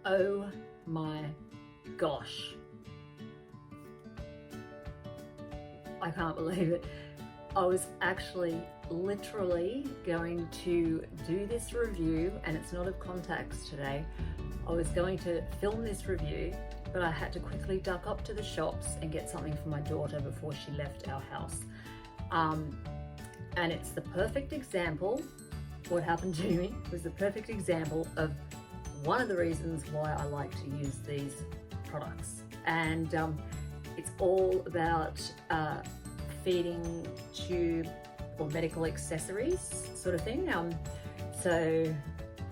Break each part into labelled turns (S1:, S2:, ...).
S1: Oh my gosh. I can't believe it. I was actually literally going to do this review, and it's not of contacts today. I was going to film this review, but I had to quickly duck up to the shops and get something for my daughter before she left our house. And it's the perfect example, what happened to me was the perfect example of one of the reasons why I like to use these products. And it's all about feeding tube or medical accessories sort of thing. So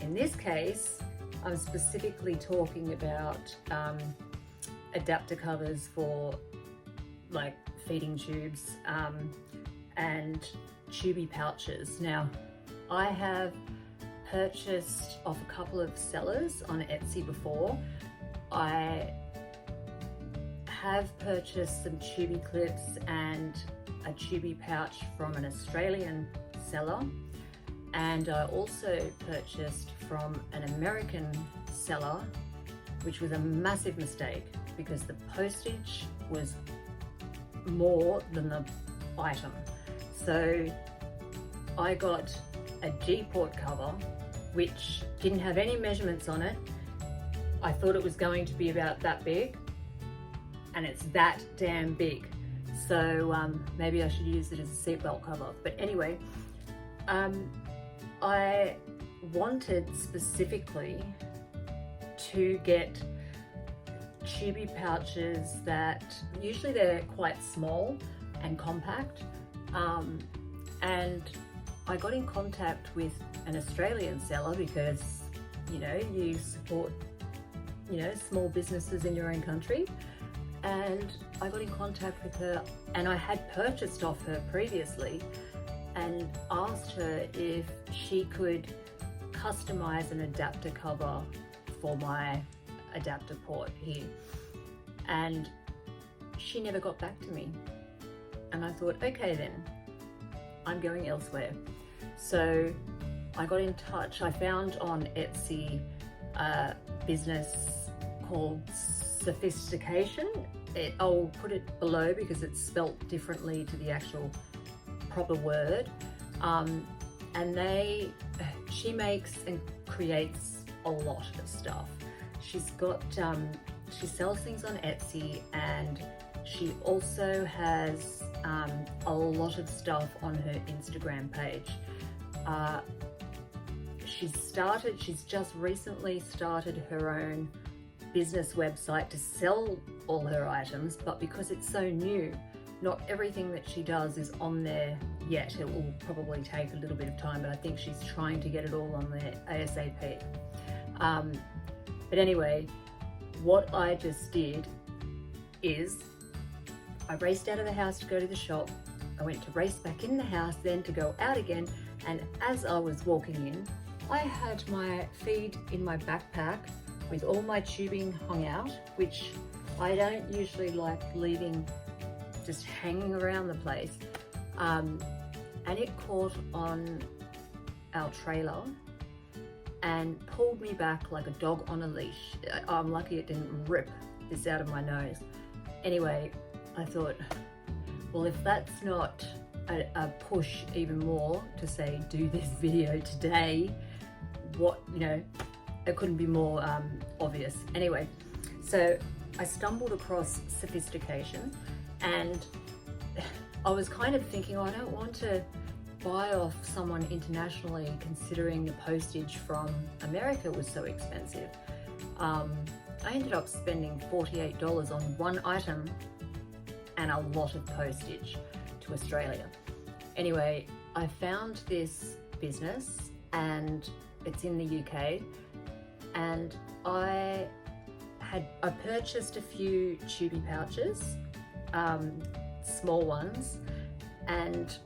S1: in this case, I'm specifically talking about adapter covers for like feeding tubes and Tubie pouches. Now, I have purchased off a couple of sellers on Etsy before. I have purchased some Tubie clips and a Tubie pouch from an Australian seller, and I also purchased from an American seller, which was a massive mistake because the postage was more than the item. So I got a G-port cover which didn't have any measurements on it. I thought it was going to be about that big, and it's that damn big. So maybe I should use it as a seatbelt cover. But anyway, I wanted specifically to get Tubie pouches that usually they're quite small and compact, and I got in contact with an Australian seller because, you know, you support, you know, small businesses in your own country. And I got in contact with her, and I had purchased off her previously and asked her if she could customize an adapter cover for my adapter port here. And she never got back to me. And I thought, okay then, I'm going elsewhere. So I got in touch. I found on Etsy a business called SEWPHISTICATIon. I'll put it below because it's spelt differently to the actual proper word. And she makes and creates a lot of stuff. She's got, she sells things on Etsy, and she also has a lot of stuff on her Instagram page. She's just recently started her own business website to sell all her items, but because it's so new, not everything that she does is on there yet. It will probably take a little bit of time, but I think she's trying to get it all on there ASAP. But anyway, what I just did is I raced out of the house to go to the shop. I went to race back in the house then to go out again, and as I was walking in, I had my feed in my backpack with all my tubing hung out, which I don't usually like leaving just hanging around the place. And it caught on our trailer and pulled me back like a dog on a leash. I'm lucky it didn't rip this out of my nose. Anyway, I thought, well, if that's not a push even more to say, do this video today, what, you know, it couldn't be more obvious. Anyway, so I stumbled across SEWPHISTICATIon, and I was kind of thinking, oh, I don't want to buy off someone internationally considering the postage from America was so expensive. I ended up spending $48 on one item and a lot of postage to Australia. Anyway, I found this business, and it's in the UK, and I purchased a few Tubie pouches, small ones, and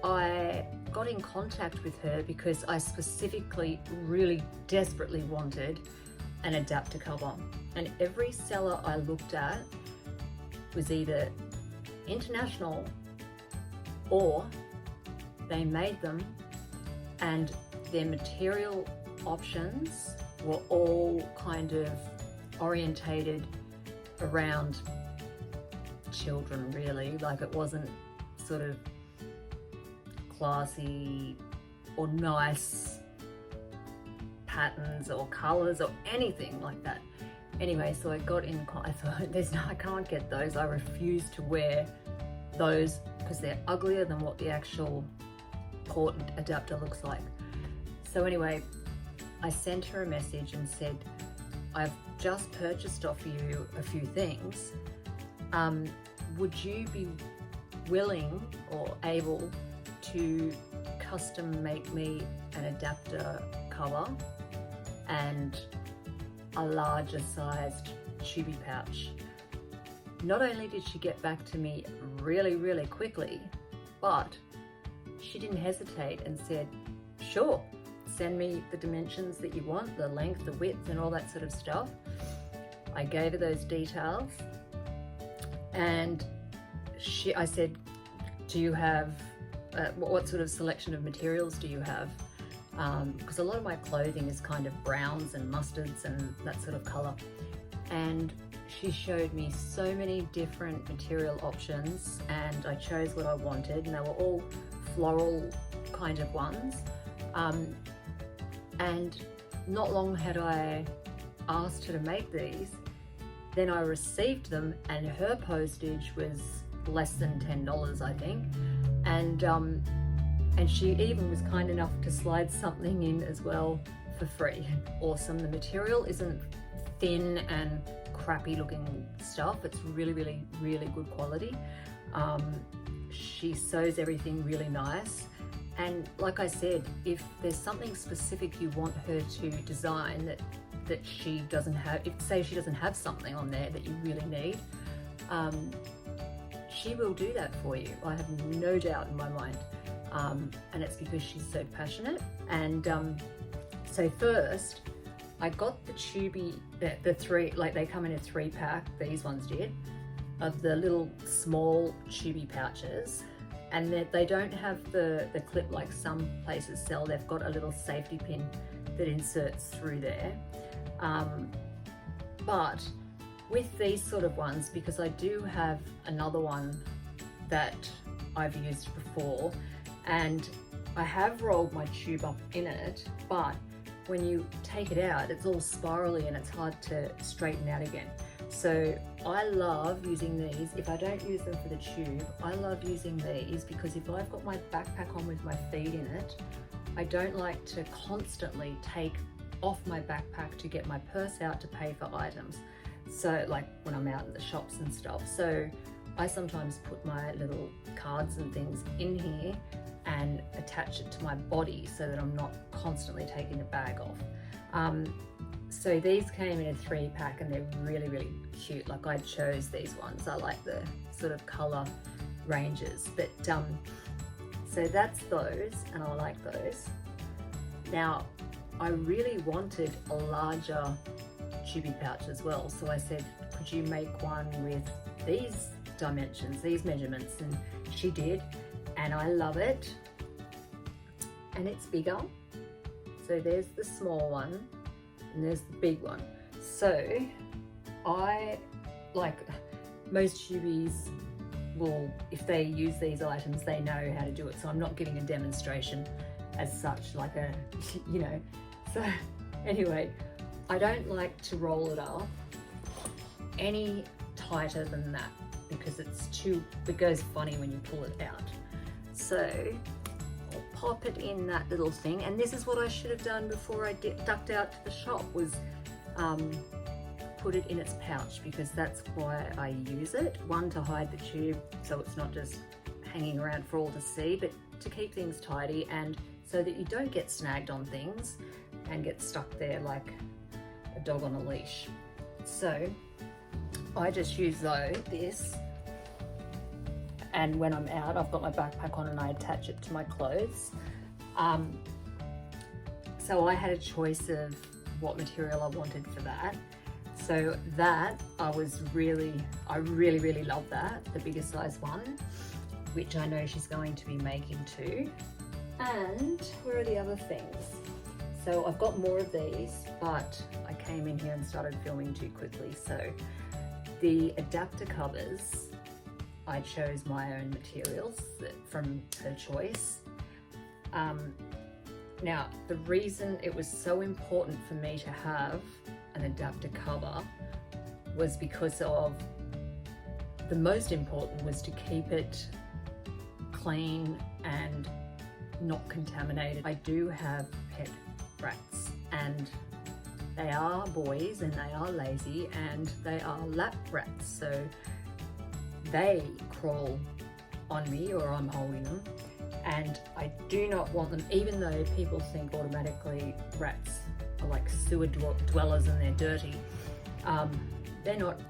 S1: I got in contact with her because I specifically really desperately wanted an adapter cover, and every seller I looked at was either international or they made them, and their material options were all kind of orientated around children, really. Like, it wasn't sort of classy or nice patterns or colors or anything like that. Anyway, so I got in, I thought, I can't get those. I refuse to wear those because they're uglier than what the actual port adapter looks like. So anyway, I sent her a message and said, I've just purchased off you a few things. Would you be willing or able to custom make me an adapter cover and a larger sized Tubie pouch? Not only did she get back to me really, really quickly, but she didn't hesitate and said, sure, send me the dimensions that you want, the length, the width, and all that sort of stuff. I gave her those details, and I said, do you have, what sort of selection of materials do you have? Because a lot of my clothing is kind of browns and mustards and that sort of color. And she showed me so many different material options, and I chose what I wanted, and they were all floral kind of ones. And not long had I asked her to make these, then I received them, and her postage was less than $10, I think. And she even was kind enough to slide something in as well for free. Awesome. The material isn't thin and crappy looking stuff. It's really, really, really good quality. She sews everything really nice. And like I said, if there's something specific you want her to design that she doesn't have, if say she doesn't have something on there that you really need, she will do that for you. I have no doubt in my mind. And it's because she's so passionate. And so first, I got the Tubie, the three, like they come in a 3-pack, these ones did, of the little small Tubie pouches. And they don't have the clip like some places sell. They've got a little safety pin that inserts through there. But with these sort of ones, because I do have another one that I've used before, and I have rolled my tube up in it, but when you take it out, it's all spirally and it's hard to straighten out again. So I love using these. If I don't use them for the tube, I love using these because if I've got my backpack on with my feet in it, I don't like to constantly take off my backpack to get my purse out to pay for items. So like when I'm out in the shops and stuff. So I sometimes put my little cards and things in here and attach it to my body so that I'm not constantly taking the bag off. So these came in a 3-pack and they're really, really cute. Like I chose these ones. I like the sort of color ranges, but so that's those, and I like those. Now, I really wanted a larger Tubie pouch as well. So I said, could you make one with these dimensions, these measurements? And she did, and I love it. And it's bigger. So there's the small one and there's the big one. So I, like most Tubies will, if they use these items, they know how to do it. So I'm not giving a demonstration as such, like a, you know. So anyway, I don't like to roll it up any tighter than that because it goes funny when you pull it out. So I'll pop it in that little thing, and this is what I should have done before I ducked out to the shop, was put it in its pouch, because that's why I use it. One, to hide the tube so it's not just hanging around for all to see, but to keep things tidy and so that you don't get snagged on things and get stuck there like a dog on a leash. So I just use this, and when I'm out, I've got my backpack on and I attach it to my clothes. So I had a choice of what material I wanted for that. So that I really, really love that, the bigger size one, which I know she's going to be making too. And where are the other things? So I've got more of these, but I came in here and started filming too quickly. So the adapter covers, I chose my own materials from her choice. Now, the reason it was so important for me to have an adapter cover was because of, the most important was to keep it clean and not contaminated. I do have pet rats, and they are boys and they are lazy and they are lap rats, so they crawl on me or I'm holding them, and I do not want them, even though people think automatically rats are like sewer dwellers and they're dirty. They're not.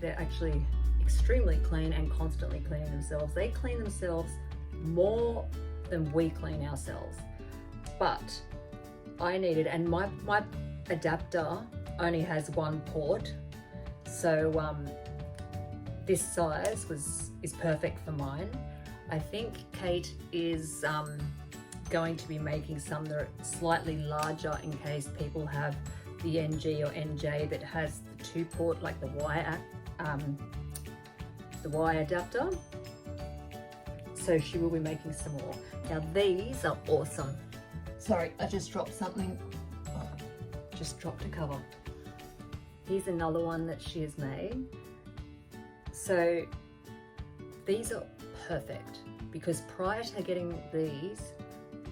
S1: They're actually extremely clean and constantly cleaning themselves. They clean themselves more than we clean ourselves. But I needed, and my adapter only has one port, so this size is perfect for mine. I think Kate is going to be making some that are slightly larger in case people have the NG or NJ that has the 2-port, like the Y adapter. So she will be making some more. Now these are awesome. Sorry, I just dropped something. Oh, just dropped a cover. Here's another one that she has made. So these are perfect because prior to getting these,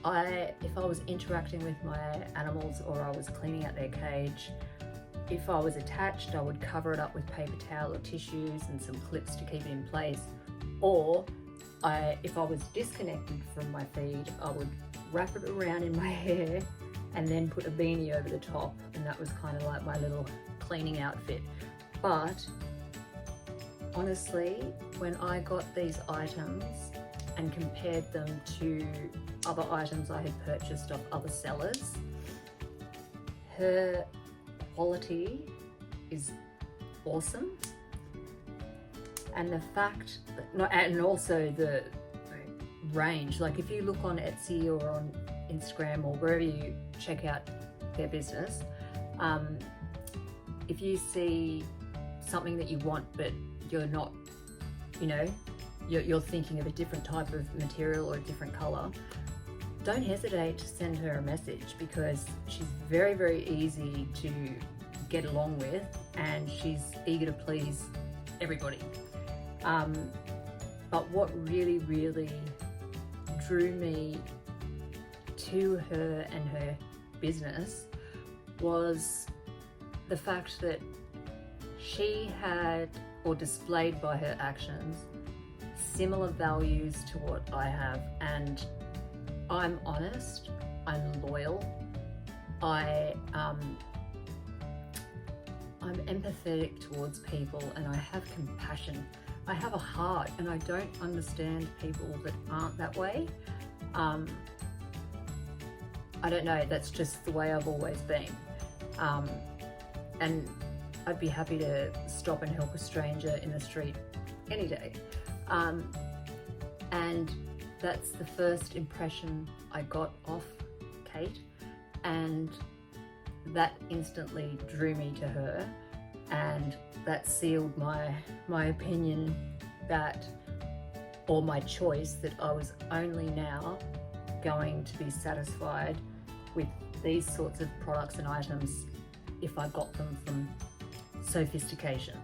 S1: if I was interacting with my animals or I was cleaning out their cage, if I was attached, I would cover it up with paper towel or tissues and some clips to keep it in place. Or if I was disconnected from my feed, I would wrap it around in my hair and then put a beanie over the top, and that was kind of like my little cleaning outfit. But honestly, when I got these items and compared them to other items I had purchased off other sellers, her quality is awesome, and the fact that, and also the range, like if you look on Etsy or on Instagram or wherever you check out their business, if you see something that you want but you're not, you're thinking of a different type of material or a different color, don't hesitate to send her a message, because she's very, very easy to get along with and she's eager to please everybody. But what really, really drew me to her and her business was the fact that she had, or displayed by her actions, similar values to what I have. And I'm honest, I'm loyal, I'm empathetic towards people, and I have compassion. I have a heart, and I don't understand people that aren't that way. I don't know, that's just the way I've always been. And I'd be happy to stop and help a stranger in the street any day. And that's the first impression I got off Kate, and that instantly drew me to her, and that sealed my opinion that, or my choice, that I was only now going to be satisfied with these sorts of products and items if I got them from SEWPHISTICATION.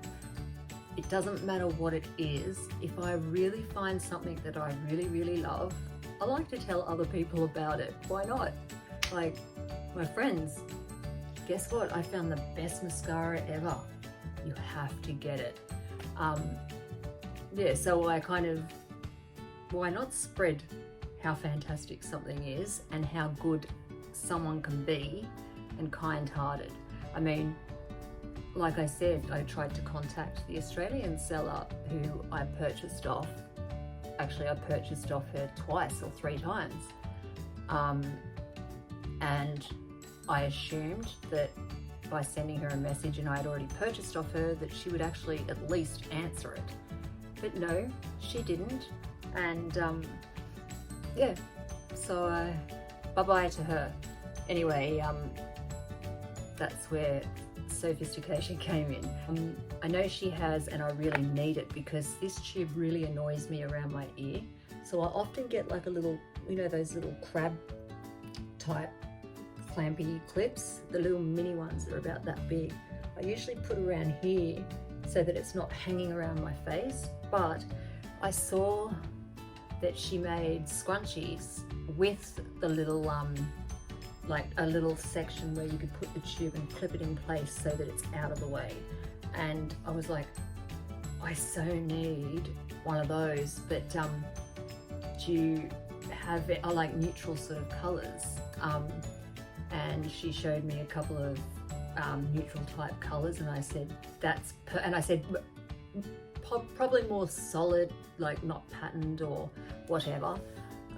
S1: It doesn't matter what it is. If I really find something that I really, really love, I like to tell other people about it. Why not? Like my friends, guess what? I found the best mascara ever. You have to get it. Yeah, so I kind of, why not spread how fantastic something is and how good someone can be and kind-hearted. I mean, like I said, I tried to contact the Australian seller who I purchased off. Actually, I purchased off her twice or 3 times. And I assumed that by sending her a message, and I had already purchased off her, that she would actually at least answer it. But no, she didn't. And yeah, so bye-bye to her. Anyway, that's where Sophistication came in. I know she has, and I really need it because this tube really annoys me around my ear. So I often get like a little, you know, those little crab type clampy clips, the little mini ones that are about that big. I usually put around here so that it's not hanging around my face, but I saw that she made scrunchies with the little like a little section where you could put the tube and clip it in place so that it's out of the way. And I was like, I so need one of those, but do you have it? I like neutral sort of colors, and she showed me a couple of neutral type colors, and I said probably more solid, like not patterned or whatever.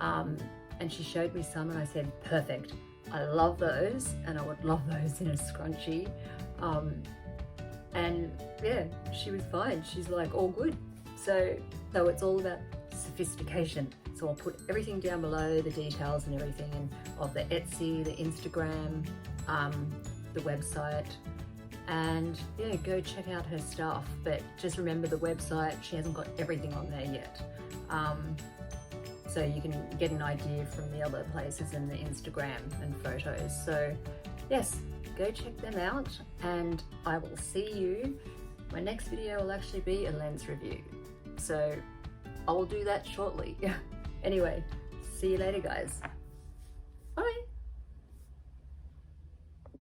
S1: And she showed me some, and I said, perfect. I love those, and I would love those in a scrunchie. And yeah, she was fine. She's like, all good. So it's all about sophistication. So I'll put everything down below, the details and everything, and of the Etsy, the Instagram, the website, and yeah, go check out her stuff. But just remember the website, she hasn't got everything on there yet. So you can get an idea from the other places in the Instagram and photos. So yes, go check them out, and I will see you. My next video will actually be a lens review. So I will do that shortly. Anyway, see you later, guys.